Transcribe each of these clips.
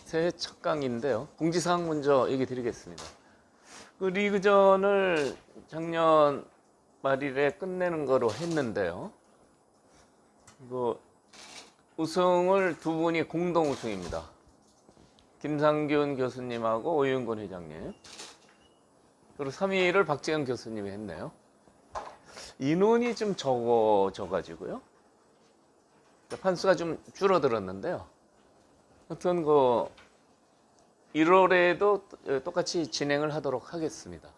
새해 첫 강의인데요. 공지사항 먼저 얘기 드리겠습니다. 그 리그전을 작년 말일에 끝내는 거로 했는데요. 우승을 두 분이 공동 우승입니다. 김상균 교수님하고 오윤곤 회장님. 그리고 3위를 박재현 교수님이 했네요. 인원이 좀 적어져가지고요. 판수가 좀 줄어들었는데요. 하여튼 1월에도 똑같이 진행을 하도록 하겠습니다.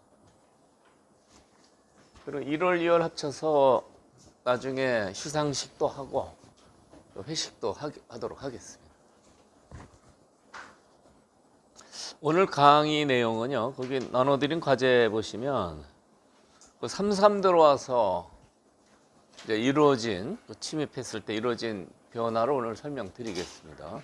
그리고 1월, 2월 합쳐서 나중에 시상식도 하고 회식도 하도록 하겠습니다. 오늘 강의 내용은요, 거기 나눠드린 과제 보시면 3.3 들어와서 이제 이루어진, 침입했을 때 이루어진 변화를 오늘 설명드리겠습니다.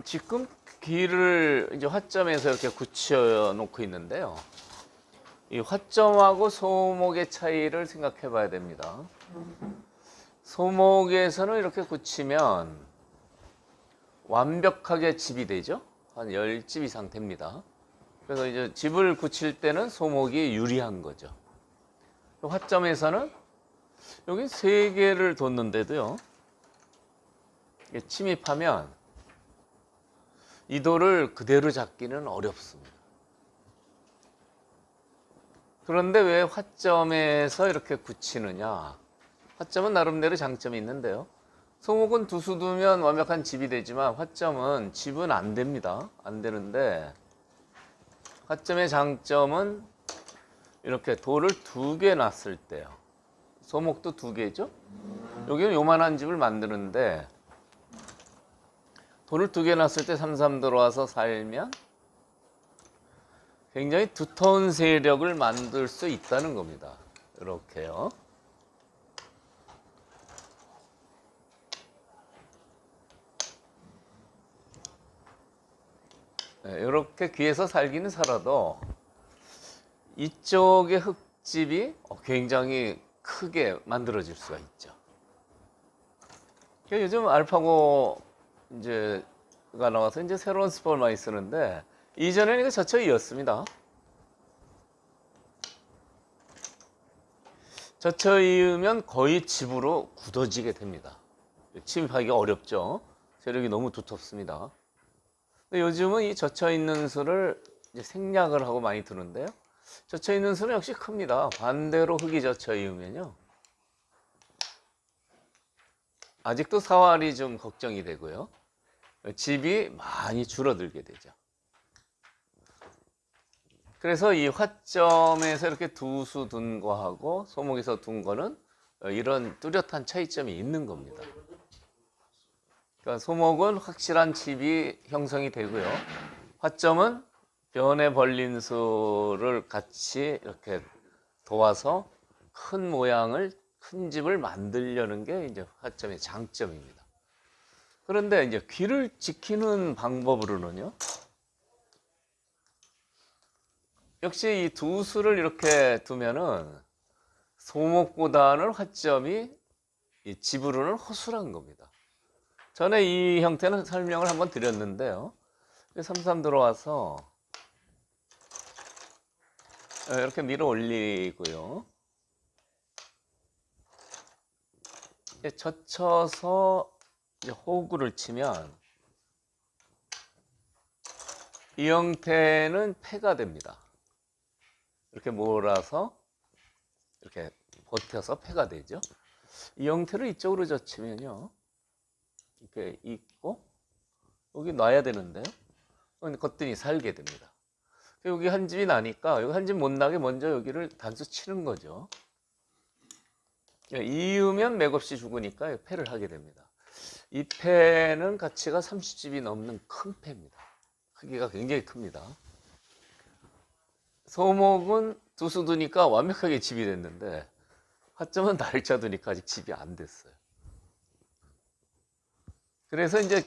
지금 길을 이제 화점에서 이렇게 굳혀 놓고 있는데요. 이 화점하고 소목의 차이를 생각해 봐야 됩니다. 소목에서는 이렇게 굳히면 완벽하게 집이 되죠. 한 10집 이상 됩니다. 그래서 이제 집을 굳힐 때는 소목이 유리한 거죠. 화점에서는 여기 3개를 뒀는데도요, 침입하면 이 돌을 그대로 잡기는 어렵습니다. 그런데 왜 화점에서 이렇게 굳히느냐? 화점은 나름대로 장점이 있는데요. 소목은 두수 두면 완벽한 집이 되지만 화점은 집은 안 됩니다. 안 되는데 화점의 장점은 이렇게 돌을 2개 놨을 때요. 소목도 2개죠. 여기는 요만한 집을 만드는데 돌을 2개 놨을 때 3.3 들어와서 살면 굉장히 두터운 세력을 만들 수 있다는 겁니다. 이렇게요. 네, 이렇게 귀에서 살기는 살아도 이쪽의 흙집이 굉장히 크게 만들어질 수가 있죠. 요즘 알파고 가 나와서 이제 새로운 스포를 많이 쓰는데 이전에는 이거 젖혀이였습니다. 젖혀이으면 거의 집으로 굳어지게 됩니다. 침입하기가 어렵죠. 세력이 너무 두텁습니다. 근데 요즘은 이 젖혀있는 수를 이제 생략을 하고 많이 두는데요. 젖혀있는 수는 역시 큽니다. 반대로 흙이 젖혀이으면요, 아직도 사활이 좀 걱정이 되고요. 집이 많이 줄어들게 되죠. 그래서 이 화점에서 이렇게 두수 둔 거하고 소목에서 둔 거는 이런 뚜렷한 차이점이 있는 겁니다. 그러니까 소목은 확실한 집이 형성이 되고요. 화점은 변에 벌린 수를 같이 이렇게 도와서 큰 모양을, 큰 집을 만들려는 게 이제 화점의 장점입니다. 그런데 이제 귀를 지키는 방법으로는요, 역시 이 두 수를 이렇게 두면은 소목보다는 화점이 이 집으로는 허술한 겁니다. 전에 이 형태는 설명을 한번 드렸는데요. 3.3 들어와서 이렇게 밀어 올리고요. 젖혀서 호구를 치면 이 형태는 패가 됩니다. 이렇게 몰아서 이렇게 버텨서 패가 되죠. 이 형태를 이쪽으로 젖히면요, 이렇게 있고 여기 놔야 되는데요, 거뜬히 살게 됩니다. 여기 한 집이 나니까 여기 한 집 못 나게 먼저 여기를 단수 치는 거죠. 이으면 맥없이 죽으니까 패를 하게 됩니다. 이 패는 가치가 30집이 넘는 큰 패입니다. 크기가 굉장히 큽니다. 소목은 두수 두니까 완벽하게 집이 됐는데 화점은 날짜 두니까 아직 집이 안 됐어요. 그래서 이제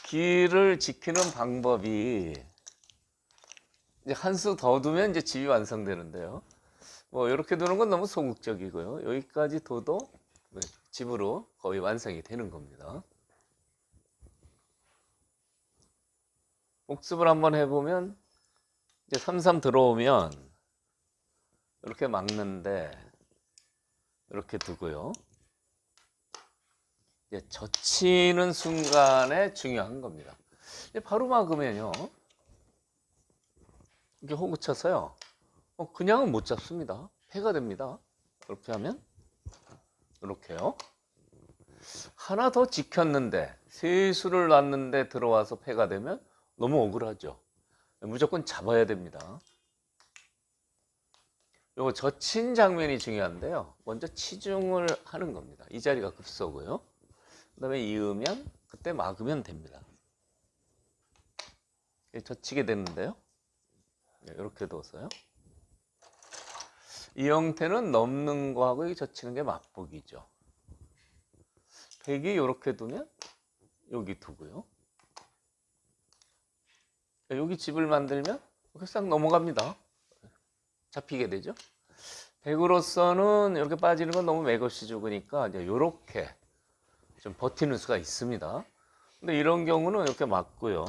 길을 지키는 방법이 이제 한 수 더 두면 이제 집이 완성되는데요. 뭐 이렇게 두는 건 너무 소극적이고요. 여기까지 둬도 집으로 거의 완성이 되는 겁니다. 복습을 한번 해보면 이제 3-3 들어오면 이렇게 막는데 이렇게 두고요. 이제 젖히는 순간에 중요한 겁니다. 바로 막으면요, 이렇게 호구 쳐서요, 그냥은 못 잡습니다. 패가 됩니다. 이렇게 하면 이렇게요. 하나 더 지켰는데 세 수를 놨는데 들어와서 패가 되면 너무 억울하죠. 무조건 잡아야 됩니다. 요거 젖힌 장면이 중요한데요. 먼저 치중을 하는 겁니다. 이 자리가 급소고요. 그 다음에 이으면 그때 막으면 됩니다. 젖히게 되는데요. 이렇게 둬서요. 이 형태는 넘는 거하고 이 젖히는 게 맞보기죠. 백이 이렇게 두면 여기 두고요. 여기 집을 만들면 이렇게 싹 넘어갑니다. 잡히게 되죠. 백으로서는 이렇게 빠지는 건 너무 맥없이 죽으니까 이제 이렇게 좀 버티는 수가 있습니다. 근데 이런 경우는 이렇게 맞고요.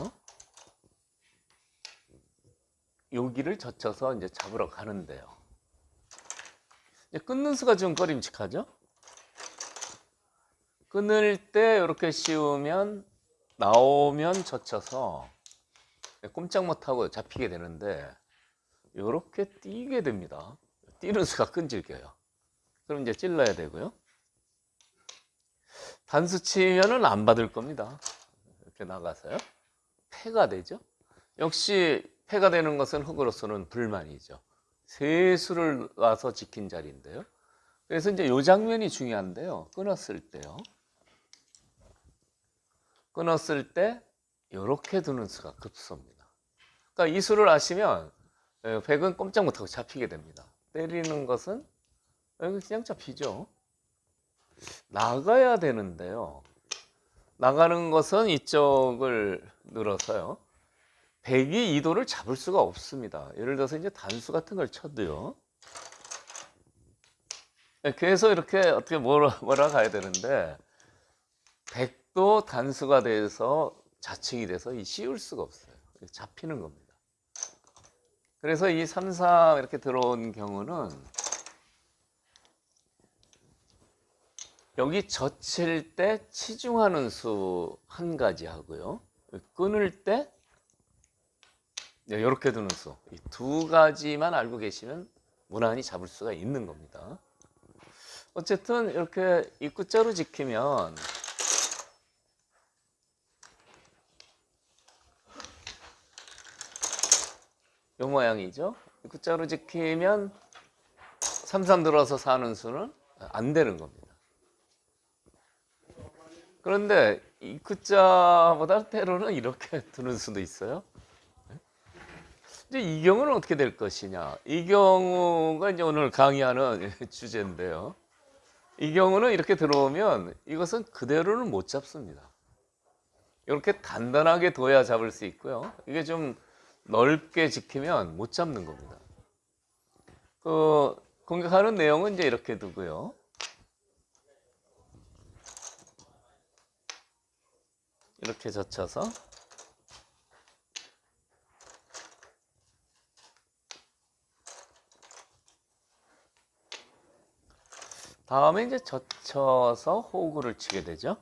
여기를 젖혀서 이제 잡으러 가는데요. 이제 끊는 수가 좀 꺼림칙하죠. 끊을 때 이렇게 씌우면 나오면 젖혀서 꼼짝 못하고 잡히게 되는데 이렇게 뛰게 됩니다. 뛰는 수가 끈질겨요. 그럼 이제 찔러야 되고요. 단수 치면은 안 받을 겁니다. 이렇게 나가서요. 패가 되죠. 역시 패가 되는 것은 흑으로서는 불만이죠. 세 수를 놔서 지킨 자리인데요. 그래서 이제 이 장면이 중요한데요. 끊었을 때요. 끊었을 때 이렇게 두는 수가 급소입니다. 그러니까 이 수를 아시면 백은 꼼짝 못하고 잡히게 됩니다. 때리는 것은 그냥 잡히죠. 나가야 되는데요. 나가는 것은 이쪽을 늘어서요. 백이 이 도를 잡을 수가 없습니다. 예를 들어서 이제 단수 같은 걸 쳐도요. 그래서 이렇게 어떻게 몰아가야 되는데 백도 단수가 돼서 자칭이 돼서 씌울 수가 없어요. 잡히는 겁니다. 그래서 이 3-3 이렇게 들어온 경우는 여기 젖힐 때 치중하는 수 한 가지 하고요. 끊을 때 이렇게 두는 수. 이 두 가지만 알고 계시면 무난히 잡을 수가 있는 겁니다. 어쨌든 이렇게 입구자로 지키면 이 모양이죠. 입구자로 지키면 3-3 들어서 사는 수는 안 되는 겁니다. 그런데 입구자보다 때로는 이렇게 두는 수도 있어요. 이제 이 경우는 어떻게 될 것이냐. 이 경우가 이제 오늘 강의하는 주제인데요. 이 경우는 이렇게 들어오면 이것은 그대로는 못 잡습니다. 이렇게 단단하게 둬야 잡을 수 있고요. 이게 좀 넓게 지키면 못 잡는 겁니다. 공격하는 내용은 이제 이렇게 두고요. 이렇게 젖혀서 다음에 이제 젖혀서 호구를 치게 되죠.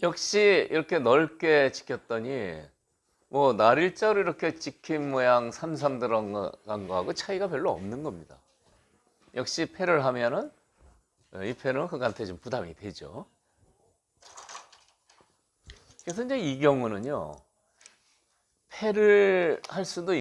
역시 이렇게 넓게 지켰더니 뭐 날일자로 이렇게 찍힌 모양 3-3 들어간 거하고 차이가 별로 없는 겁니다. 역시 패를 하면은 이 패는 흑한테 좀 부담이 되죠. 그래서 이제 이 경우는요, 패를 할 수도